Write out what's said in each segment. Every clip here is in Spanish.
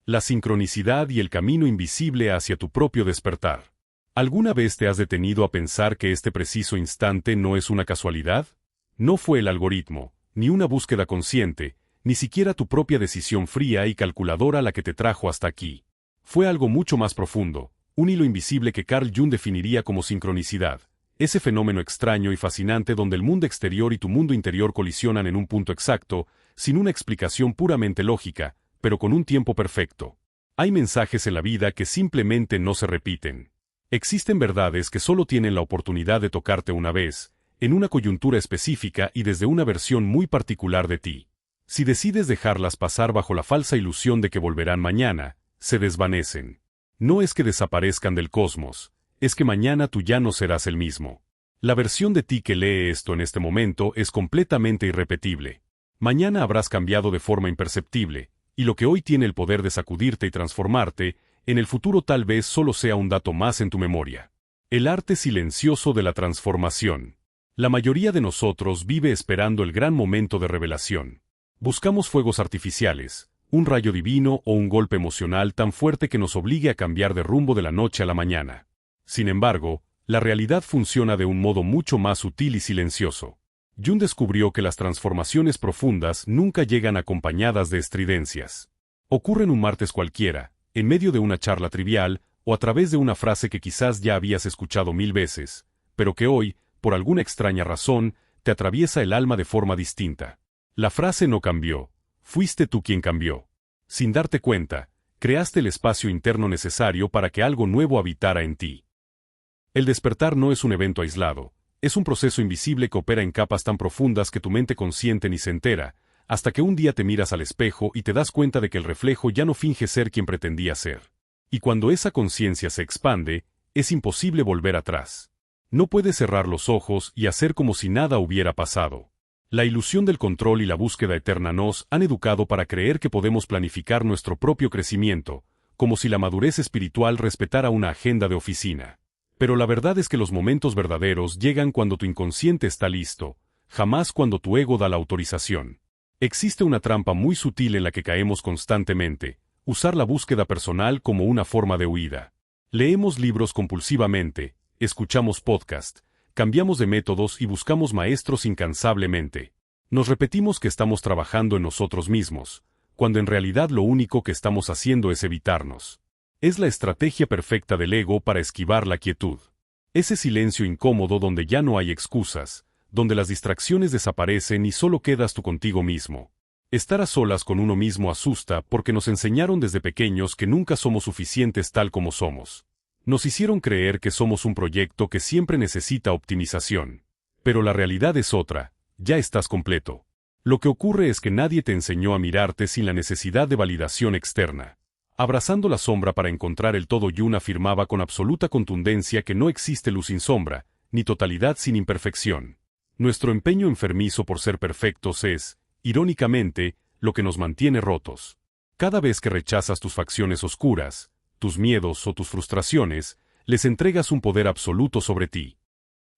La sincronicidad y el camino invisible hacia tu propio despertar. ¿Alguna vez te has detenido a pensar que este preciso instante no es una casualidad? No fue el algoritmo, ni una búsqueda consciente, ni siquiera tu propia decisión fría y calculadora la que te trajo hasta aquí. Fue algo mucho más profundo, un hilo invisible que Carl Jung definiría como sincronicidad, ese fenómeno extraño y fascinante donde el mundo exterior y tu mundo interior colisionan en un punto exacto, sin una explicación puramente lógica, pero con un tiempo perfecto. Hay mensajes en la vida que simplemente no se repiten. Existen verdades que solo tienen la oportunidad de tocarte una vez, en una coyuntura específica y desde una versión muy particular de ti. Si decides dejarlas pasar bajo la falsa ilusión de que volverán mañana, se desvanecen. No es que desaparezcan del cosmos, es que mañana tú ya no serás el mismo. La versión de ti que lee esto en este momento es completamente irrepetible. Mañana habrás cambiado de forma imperceptible, y lo que hoy tiene el poder de sacudirte y transformarte, en el futuro tal vez solo sea un dato más en tu memoria. El arte silencioso de la transformación. La mayoría de nosotros vive esperando el gran momento de revelación. Buscamos fuegos artificiales, un rayo divino o un golpe emocional tan fuerte que nos obligue a cambiar de rumbo de la noche a la mañana. Sin embargo, la realidad funciona de un modo mucho más sutil y silencioso. Jung descubrió que las transformaciones profundas nunca llegan acompañadas de estridencias. Ocurren un martes cualquiera, en medio de una charla trivial, o a través de una frase que quizás ya habías escuchado 1000 veces, pero que hoy, por alguna extraña razón, te atraviesa el alma de forma distinta. La frase no cambió, fuiste tú quien cambió. Sin darte cuenta, creaste el espacio interno necesario para que algo nuevo habitara en ti. El despertar no es un evento aislado, es un proceso invisible que opera en capas tan profundas que tu mente consciente ni se entera, hasta que un día te miras al espejo y te das cuenta de que el reflejo ya no finge ser quien pretendía ser. Y cuando esa conciencia se expande, es imposible volver atrás. No puedes cerrar los ojos y hacer como si nada hubiera pasado. La ilusión del control y la búsqueda eterna nos han educado para creer que podemos planificar nuestro propio crecimiento, como si la madurez espiritual respetara una agenda de oficina. Pero la verdad es que los momentos verdaderos llegan cuando tu inconsciente está listo, jamás cuando tu ego da la autorización. Existe una trampa muy sutil en la que caemos constantemente, usar la búsqueda personal como una forma de huida. Leemos libros compulsivamente, escuchamos podcasts, cambiamos de métodos y buscamos maestros incansablemente. Nos repetimos que estamos trabajando en nosotros mismos, cuando en realidad lo único que estamos haciendo es evitarnos. Es la estrategia perfecta del ego para esquivar la quietud. Ese silencio incómodo donde ya no hay excusas, donde las distracciones desaparecen y solo quedas tú contigo mismo. Estar a solas con uno mismo asusta porque nos enseñaron desde pequeños que nunca somos suficientes tal como somos. Nos hicieron creer que somos un proyecto que siempre necesita optimización. Pero la realidad es otra, ya estás completo. Lo que ocurre es que nadie te enseñó a mirarte sin la necesidad de validación externa. Abrazando la sombra para encontrar el todo, Jung afirmaba con absoluta contundencia que no existe luz sin sombra, ni totalidad sin imperfección. Nuestro empeño enfermizo por ser perfectos es, irónicamente, lo que nos mantiene rotos. Cada vez que rechazas tus facciones oscuras, tus miedos o tus frustraciones, les entregas un poder absoluto sobre ti.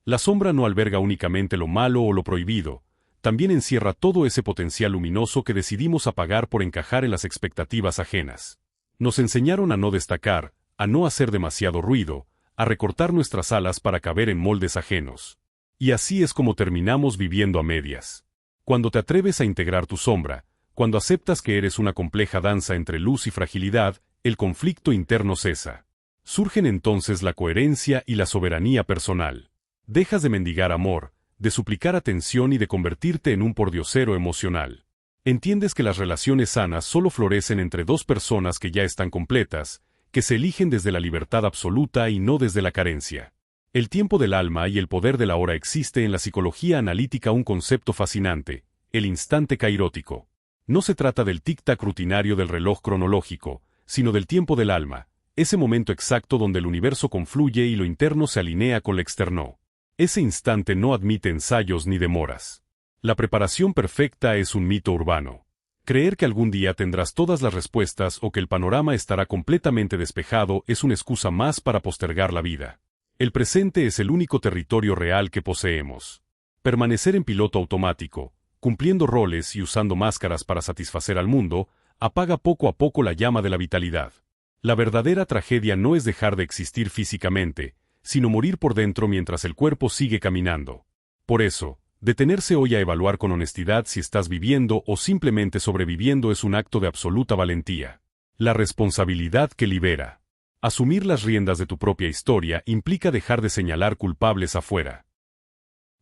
La sombra no alberga únicamente lo malo o lo prohibido, también encierra todo ese potencial luminoso que decidimos apagar por encajar en las expectativas ajenas. Nos enseñaron a no destacar, a no hacer demasiado ruido, a recortar nuestras alas para caber en moldes ajenos. Y así es como terminamos viviendo a medias. Cuando te atreves a integrar tu sombra, cuando aceptas que eres una compleja danza entre luz y fragilidad, el conflicto interno cesa. Surgen entonces la coherencia y la soberanía personal. Dejas de mendigar amor, de suplicar atención y de convertirte en un pordiosero emocional. Entiendes que las relaciones sanas solo florecen entre dos personas que ya están completas, que se eligen desde la libertad absoluta y no desde la carencia. El tiempo del alma y el poder de la hora. Existe en la psicología analítica un concepto fascinante, el instante cairótico. No se trata del tic-tac rutinario del reloj cronológico, sino del tiempo del alma, ese momento exacto donde el universo confluye y lo interno se alinea con lo externo. Ese instante no admite ensayos ni demoras. La preparación perfecta es un mito urbano. Creer que algún día tendrás todas las respuestas o que el panorama estará completamente despejado es una excusa más para postergar la vida. El presente es el único territorio real que poseemos. Permanecer en piloto automático, cumpliendo roles y usando máscaras para satisfacer al mundo, apaga poco a poco la llama de la vitalidad. La verdadera tragedia no es dejar de existir físicamente, sino morir por dentro mientras el cuerpo sigue caminando. Por eso, detenerse hoy a evaluar con honestidad si estás viviendo o simplemente sobreviviendo es un acto de absoluta valentía. La responsabilidad que libera. Asumir las riendas de tu propia historia implica dejar de señalar culpables afuera.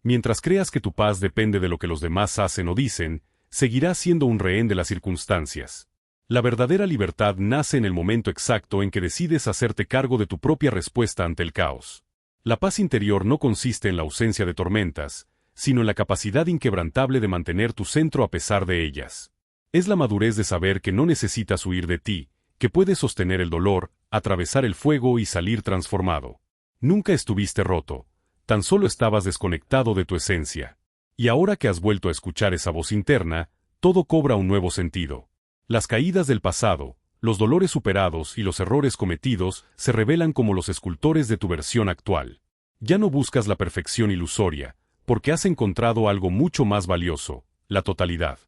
Mientras creas que tu paz depende de lo que los demás hacen o dicen, seguirás siendo un rehén de las circunstancias. La verdadera libertad nace en el momento exacto en que decides hacerte cargo de tu propia respuesta ante el caos. La paz interior no consiste en la ausencia de tormentas, sino en la capacidad inquebrantable de mantener tu centro a pesar de ellas. Es la madurez de saber que no necesitas huir de ti, que puedes sostener el dolor, atravesar el fuego y salir transformado. Nunca estuviste roto, tan solo estabas desconectado de tu esencia. Y ahora que has vuelto a escuchar esa voz interna, todo cobra un nuevo sentido. Las caídas del pasado, los dolores superados y los errores cometidos se revelan como los escultores de tu versión actual. Ya no buscas la perfección ilusoria, porque has encontrado algo mucho más valioso, la totalidad.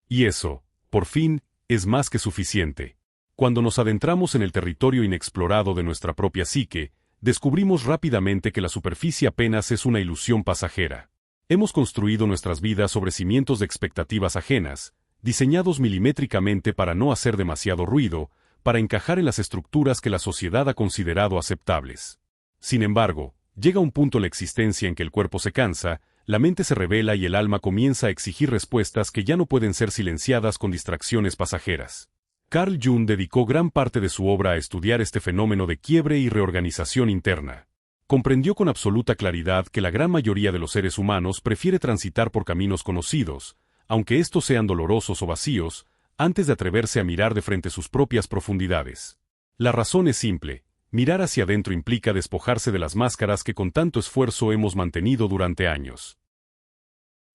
Y eso, por fin, es más que suficiente. Cuando nos adentramos en el territorio inexplorado de nuestra propia psique, descubrimos rápidamente que la superficie apenas es una ilusión pasajera. Hemos construido nuestras vidas sobre cimientos de expectativas ajenas, diseñados milimétricamente para no hacer demasiado ruido, para encajar en las estructuras que la sociedad ha considerado aceptables. Sin embargo, llega un punto en la existencia en que el cuerpo se cansa, la mente se revela y el alma comienza a exigir respuestas que ya no pueden ser silenciadas con distracciones pasajeras. Carl Jung dedicó gran parte de su obra a estudiar este fenómeno de quiebre y reorganización interna. Comprendió con absoluta claridad que la gran mayoría de los seres humanos prefiere transitar por caminos conocidos, aunque estos sean dolorosos o vacíos, antes de atreverse a mirar de frente sus propias profundidades. La razón es simple: mirar hacia adentro implica despojarse de las máscaras que con tanto esfuerzo hemos mantenido durante años.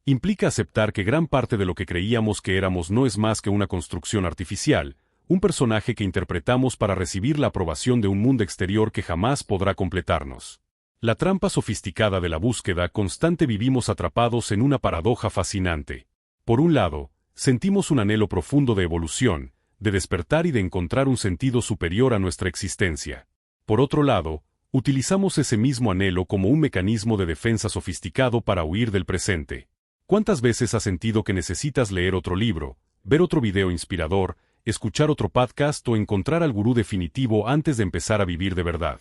Implica aceptar que gran parte de lo que creíamos que éramos no es más que una construcción artificial, un personaje que interpretamos para recibir la aprobación de un mundo exterior que jamás podrá completarnos. La trampa sofisticada de la búsqueda constante. Vivimos atrapados en una paradoja fascinante. Por un lado, sentimos un anhelo profundo de evolución, de despertar y de encontrar un sentido superior a nuestra existencia. Por otro lado, utilizamos ese mismo anhelo como un mecanismo de defensa sofisticado para huir del presente. ¿Cuántas veces has sentido que necesitas leer otro libro, ver otro video inspirador, escuchar otro podcast o encontrar al gurú definitivo antes de empezar a vivir de verdad?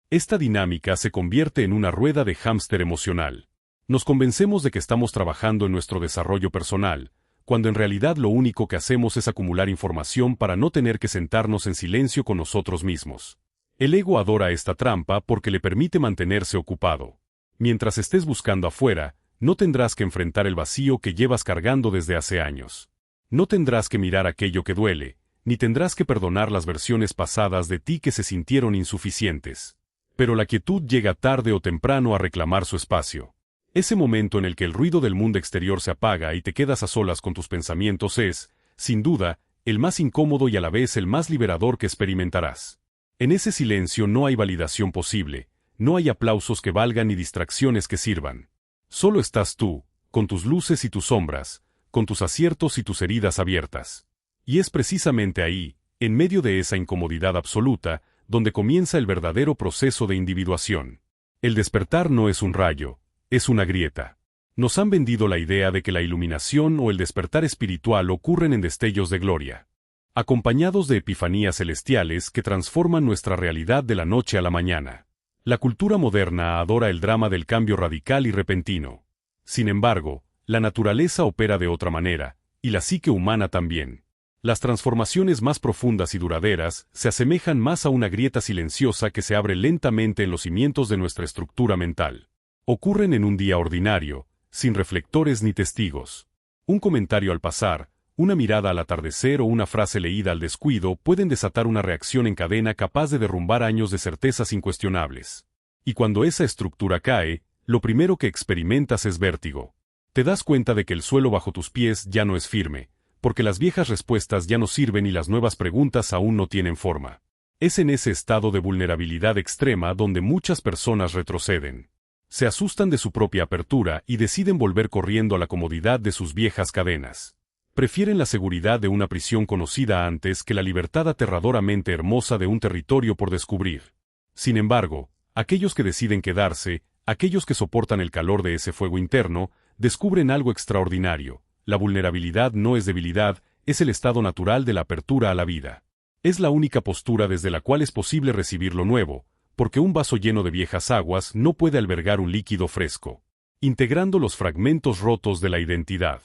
Esta dinámica se convierte en una rueda de hámster emocional. Nos convencemos de que estamos trabajando en nuestro desarrollo personal, cuando en realidad lo único que hacemos es acumular información para no tener que sentarnos en silencio con nosotros mismos. El ego adora esta trampa porque le permite mantenerse ocupado. Mientras estés buscando afuera, no tendrás que enfrentar el vacío que llevas cargando desde hace años. No tendrás que mirar aquello que duele, ni tendrás que perdonar las versiones pasadas de ti que se sintieron insuficientes. Pero la quietud llega tarde o temprano a reclamar su espacio. Ese momento en el que el ruido del mundo exterior se apaga y te quedas a solas con tus pensamientos es, sin duda, el más incómodo y a la vez el más liberador que experimentarás. En ese silencio no hay validación posible, no hay aplausos que valgan ni distracciones que sirvan. Solo estás tú, con tus luces y tus sombras, con tus aciertos y tus heridas abiertas. Y es precisamente ahí, en medio de esa incomodidad absoluta, donde comienza el verdadero proceso de individuación. El despertar no es un rayo, es una grieta. Nos han vendido la idea de que la iluminación o el despertar espiritual ocurren en destellos de gloria, acompañados de epifanías celestiales que transforman nuestra realidad de la noche a la mañana. La cultura moderna adora el drama del cambio radical y repentino. Sin embargo, la naturaleza opera de otra manera, y la psique humana también. Las transformaciones más profundas y duraderas se asemejan más a una grieta silenciosa que se abre lentamente en los cimientos de nuestra estructura mental. Ocurren en un día ordinario, sin reflectores ni testigos. Un comentario al pasar, una mirada al atardecer o una frase leída al descuido pueden desatar una reacción en cadena capaz de derrumbar años de certezas incuestionables. Y cuando esa estructura cae, lo primero que experimentas es vértigo. Te das cuenta de que el suelo bajo tus pies ya no es firme, porque las viejas respuestas ya no sirven y las nuevas preguntas aún no tienen forma. Es en ese estado de vulnerabilidad extrema donde muchas personas retroceden. Se asustan de su propia apertura y deciden volver corriendo a la comodidad de sus viejas cadenas. Prefieren la seguridad de una prisión conocida antes que la libertad aterradoramente hermosa de un territorio por descubrir. Sin embargo, aquellos que deciden quedarse, aquellos que soportan el calor de ese fuego interno, descubren algo extraordinario. La vulnerabilidad no es debilidad, es el estado natural de la apertura a la vida. Es la única postura desde la cual es posible recibir lo nuevo, porque un vaso lleno de viejas aguas no puede albergar un líquido fresco. Integrando los fragmentos rotos de la identidad.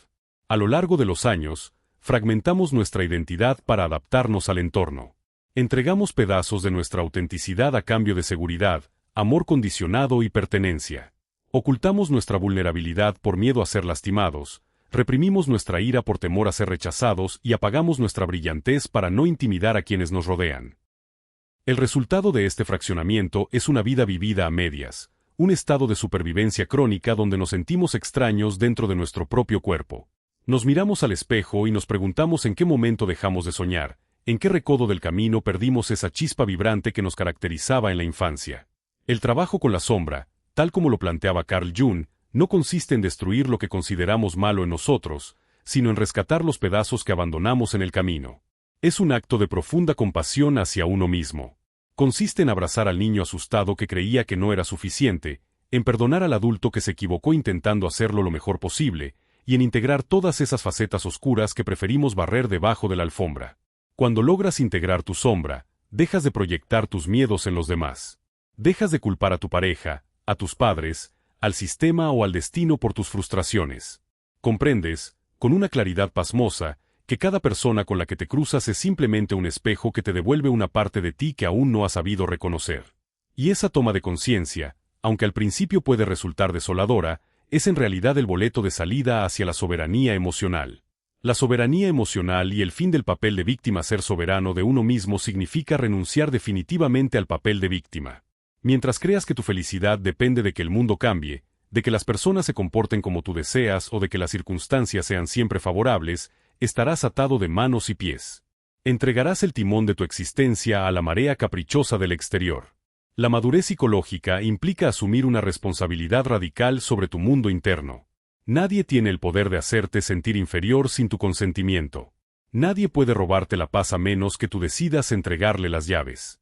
A lo largo de los años, fragmentamos nuestra identidad para adaptarnos al entorno. Entregamos pedazos de nuestra autenticidad a cambio de seguridad, amor condicionado y pertenencia. Ocultamos nuestra vulnerabilidad por miedo a ser lastimados, reprimimos nuestra ira por temor a ser rechazados y apagamos nuestra brillantez para no intimidar a quienes nos rodean. El resultado de este fraccionamiento es una vida vivida a medias, un estado de supervivencia crónica donde nos sentimos extraños dentro de nuestro propio cuerpo. Nos miramos al espejo y nos preguntamos en qué momento dejamos de soñar, en qué recodo del camino perdimos esa chispa vibrante que nos caracterizaba en la infancia. El trabajo con la sombra, tal como lo planteaba Carl Jung, no consiste en destruir lo que consideramos malo en nosotros, sino en rescatar los pedazos que abandonamos en el camino. Es un acto de profunda compasión hacia uno mismo. Consiste en abrazar al niño asustado que creía que no era suficiente, en perdonar al adulto que se equivocó intentando hacerlo lo mejor posible, y en integrar todas esas facetas oscuras que preferimos barrer debajo de la alfombra. Cuando logras integrar tu sombra, dejas de proyectar tus miedos en los demás. Dejas de culpar a tu pareja, a tus padres, al sistema o al destino por tus frustraciones. Comprendes, con una claridad pasmosa, que cada persona con la que te cruzas es simplemente un espejo que te devuelve una parte de ti que aún no has sabido reconocer. Y esa toma de conciencia, aunque al principio puede resultar desoladora, es en realidad el boleto de salida hacia la soberanía emocional. La soberanía emocional y el fin del papel de víctima. Ser soberano de uno mismo significa renunciar definitivamente al papel de víctima. Mientras creas que tu felicidad depende de que el mundo cambie, de que las personas se comporten como tú deseas o de que las circunstancias sean siempre favorables, estarás atado de manos y pies. Entregarás el timón de tu existencia a la marea caprichosa del exterior. La madurez psicológica implica asumir una responsabilidad radical sobre tu mundo interno. Nadie tiene el poder de hacerte sentir inferior sin tu consentimiento. Nadie puede robarte la paz a menos que tú decidas entregarle las llaves.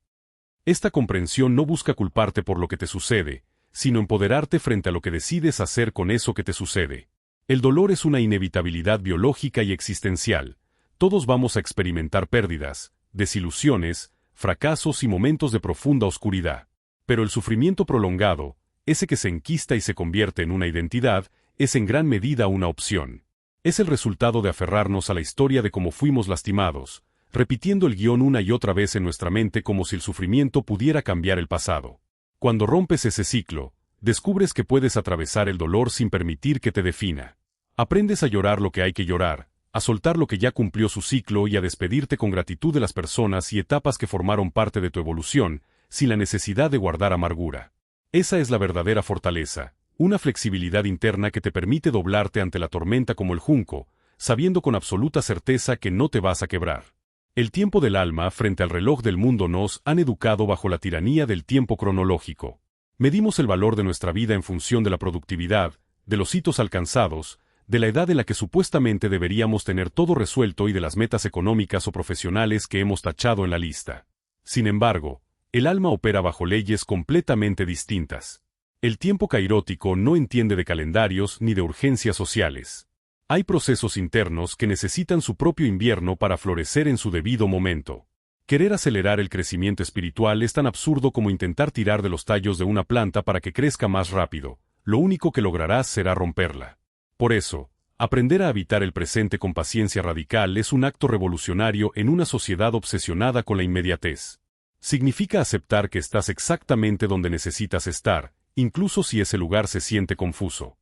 Esta comprensión no busca culparte por lo que te sucede, sino empoderarte frente a lo que decides hacer con eso que te sucede. El dolor es una inevitabilidad biológica y existencial. Todos vamos a experimentar pérdidas, desilusiones, fracasos y momentos de profunda oscuridad. Pero el sufrimiento prolongado, ese que se enquista y se convierte en una identidad, es en gran medida una opción. Es el resultado de aferrarnos a la historia de cómo fuimos lastimados, repitiendo el guión una y otra vez en nuestra mente como si el sufrimiento pudiera cambiar el pasado. Cuando rompes ese ciclo, descubres que puedes atravesar el dolor sin permitir que te defina. Aprendes a llorar lo que hay que llorar, a soltar lo que ya cumplió su ciclo y a despedirte con gratitud de las personas y etapas que formaron parte de tu evolución, sin la necesidad de guardar amargura. Esa es la verdadera fortaleza, una flexibilidad interna que te permite doblarte ante la tormenta como el junco, sabiendo con absoluta certeza que no te vas a quebrar. El tiempo del alma frente al reloj del mundo. Nos han educado bajo la tiranía del tiempo cronológico. Medimos el valor de nuestra vida en función de la productividad, de los hitos alcanzados, de la edad en la que supuestamente deberíamos tener todo resuelto y de las metas económicas o profesionales que hemos tachado en la lista. Sin embargo, el alma opera bajo leyes completamente distintas. El tiempo cairótico no entiende de calendarios ni de urgencias sociales. Hay procesos internos que necesitan su propio invierno para florecer en su debido momento. Querer acelerar el crecimiento espiritual es tan absurdo como intentar tirar de los tallos de una planta para que crezca más rápido. Lo único que lograrás será romperla. Por eso, aprender a habitar el presente con paciencia radical es un acto revolucionario en una sociedad obsesionada con la inmediatez. Significa aceptar que estás exactamente donde necesitas estar, incluso si ese lugar se siente confuso.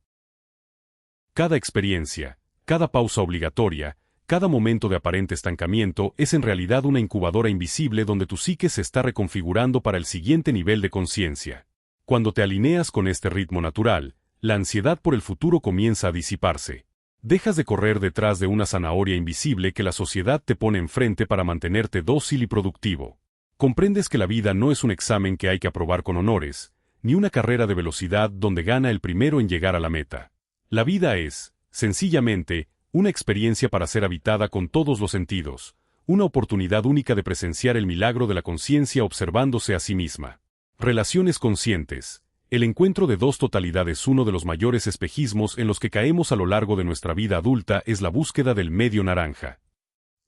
Cada experiencia, cada pausa obligatoria, cada momento de aparente estancamiento es en realidad una incubadora invisible donde tu psique se está reconfigurando para el siguiente nivel de conciencia. Cuando te alineas con este ritmo natural, la ansiedad por el futuro comienza a disiparse. Dejas de correr detrás de una zanahoria invisible que la sociedad te pone enfrente para mantenerte dócil y productivo. Comprendes que la vida no es un examen que hay que aprobar con honores, ni una carrera de velocidad donde gana el primero en llegar a la meta. La vida es, sencillamente, una experiencia para ser habitada con todos los sentidos, una oportunidad única de presenciar el milagro de la conciencia observándose a sí misma. Relaciones conscientes. El encuentro de dos totalidades. Uno de los mayores espejismos en los que caemos a lo largo de nuestra vida adulta es la búsqueda del medio naranja.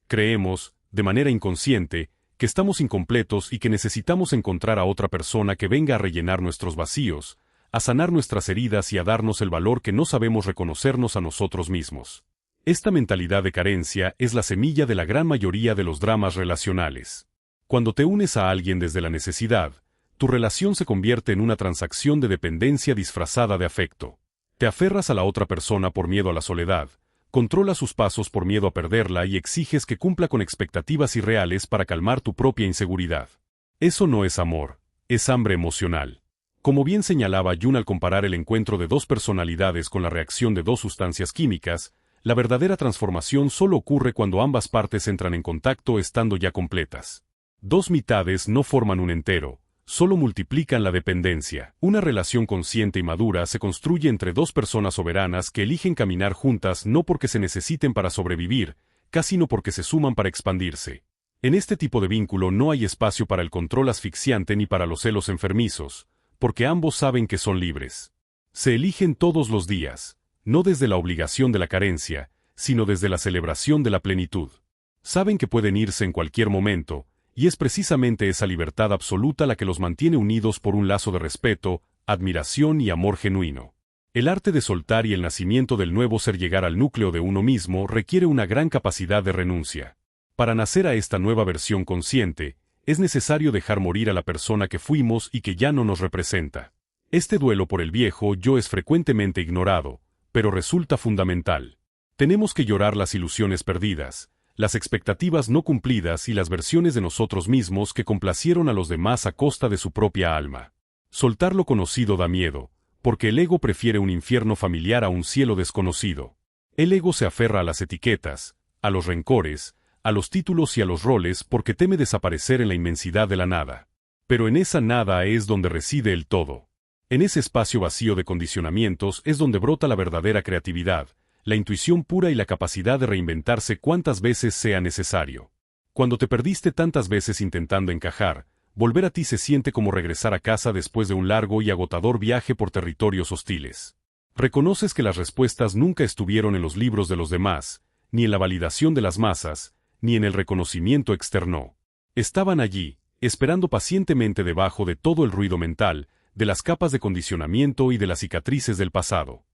Creemos, de manera inconsciente, que estamos incompletos y que necesitamos encontrar a otra persona que venga a rellenar nuestros vacíos, a sanar nuestras heridas y a darnos el valor que no sabemos reconocernos a nosotros mismos. Esta mentalidad de carencia es la semilla de la gran mayoría de los dramas relacionales. Cuando te unes a alguien desde la necesidad, tu relación se convierte en una transacción de dependencia disfrazada de afecto. Te aferras a la otra persona por miedo a la soledad, controlas sus pasos por miedo a perderla y exiges que cumpla con expectativas irreales para calmar tu propia inseguridad. Eso no es amor, es hambre emocional. Como bien señalaba Jung al comparar el encuentro de dos personalidades con la reacción de dos sustancias químicas, la verdadera transformación solo ocurre cuando ambas partes entran en contacto estando ya completas. Dos mitades no forman un entero, solo multiplican la dependencia. Una relación consciente y madura se construye entre dos personas soberanas que eligen caminar juntas no porque se necesiten para sobrevivir, casi no porque se suman para expandirse. En este tipo de vínculo no hay espacio para el control asfixiante ni para los celos enfermizos, porque ambos saben que son libres. Se eligen todos los días, no desde la obligación de la carencia, sino desde la celebración de la plenitud. Saben que pueden irse en cualquier momento, y es precisamente esa libertad absoluta la que los mantiene unidos por un lazo de respeto, admiración y amor genuino. El arte de soltar y el nacimiento del nuevo ser llegar al núcleo de uno mismo requiere una gran capacidad de renuncia. Para nacer a esta nueva versión consciente, es necesario dejar morir a la persona que fuimos y que ya no nos representa. Este duelo por el viejo yo es frecuentemente ignorado, pero resulta fundamental. Tenemos que llorar las ilusiones perdidas, las expectativas no cumplidas y las versiones de nosotros mismos que complacieron a los demás a costa de su propia alma. Soltar lo conocido da miedo, porque el ego prefiere un infierno familiar a un cielo desconocido. El ego se aferra a las etiquetas, a los rencores, a los títulos y a los roles porque teme desaparecer en la inmensidad de la nada. Pero en esa nada es donde reside el todo. En ese espacio vacío de condicionamientos es donde brota la verdadera creatividad, la intuición pura y la capacidad de reinventarse cuantas veces sea necesario. Cuando te perdiste tantas veces intentando encajar, volver a ti se siente como regresar a casa después de un largo y agotador viaje por territorios hostiles. Reconoces que las respuestas nunca estuvieron en los libros de los demás, ni en la validación de las masas, ni en el reconocimiento externo. Estaban allí, esperando pacientemente debajo de todo el ruido mental, de las capas de condicionamiento y de las cicatrices del pasado.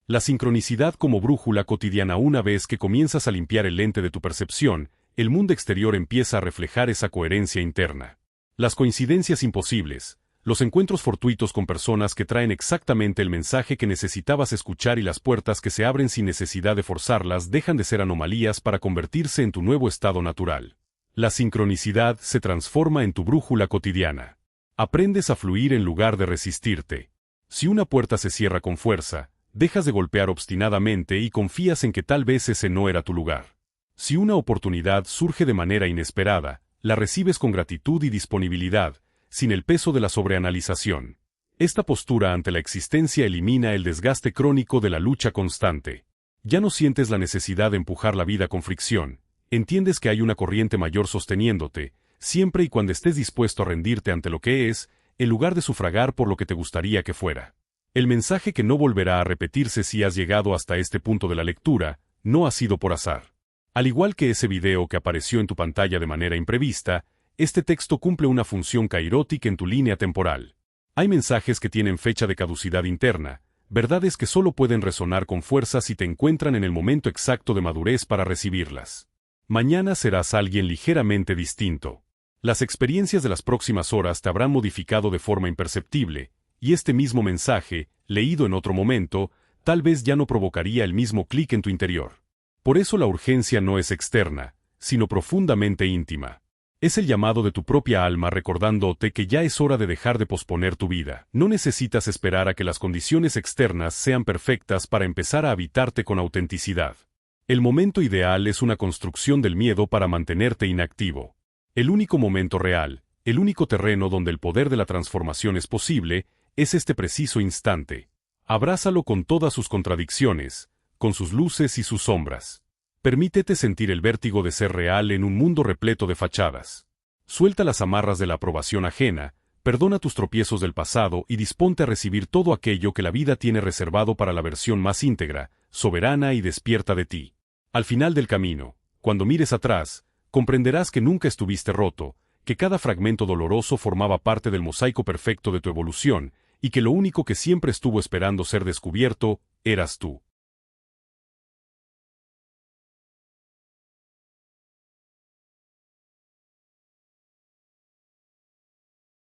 La sincronicidad como brújula cotidiana. Una vez que comienzas a limpiar el lente de tu percepción, el mundo exterior empieza a reflejar esa coherencia interna. Las coincidencias imposibles, los encuentros fortuitos con personas que traen exactamente el mensaje que necesitabas escuchar y las puertas que se abren sin necesidad de forzarlas dejan de ser anomalías para convertirse en tu nuevo estado natural. La sincronicidad se transforma en tu brújula cotidiana. Aprendes a fluir en lugar de resistirte. Si una puerta se cierra con fuerza, dejas de golpear obstinadamente y confías en que tal vez ese no era tu lugar. Si una oportunidad surge de manera inesperada, la recibes con gratitud y disponibilidad, sin el peso de la sobreanalización. Esta postura ante la existencia elimina el desgaste crónico de la lucha constante. Ya no sientes la necesidad de empujar la vida con fricción, entiendes que hay una corriente mayor sosteniéndote, siempre y cuando estés dispuesto a rendirte ante lo que es, en lugar de sufragar por lo que te gustaría que fuera. El mensaje que no volverá a repetirse si has llegado hasta este punto de la lectura, no ha sido por azar. Al igual que ese video que apareció en tu pantalla de manera imprevista, este texto cumple una función kairótica en tu línea temporal. Hay mensajes que tienen fecha de caducidad interna, verdades que solo pueden resonar con fuerza si te encuentran en el momento exacto de madurez para recibirlas. Mañana serás alguien ligeramente distinto. Las experiencias de las próximas horas te habrán modificado de forma imperceptible, y este mismo mensaje, leído en otro momento, tal vez ya no provocaría el mismo clic en tu interior. Por eso la urgencia no es externa, sino profundamente íntima. Es el llamado de tu propia alma recordándote que ya es hora de dejar de posponer tu vida. No necesitas esperar a que las condiciones externas sean perfectas para empezar a habitarte con autenticidad. El momento ideal es una construcción del miedo para mantenerte inactivo. El único momento real, el único terreno donde el poder de la transformación es posible, es este preciso instante. Abrázalo con todas sus contradicciones, con sus luces y sus sombras. Permítete sentir el vértigo de ser real en un mundo repleto de fachadas. Suelta las amarras de la aprobación ajena, perdona tus tropiezos del pasado y disponte a recibir todo aquello que la vida tiene reservado para la versión más íntegra, soberana y despierta de ti. Al final del camino, cuando mires atrás, comprenderás que nunca estuviste roto, que cada fragmento doloroso formaba parte del mosaico perfecto de tu evolución, y que lo único que siempre estuvo esperando ser descubierto, eras tú.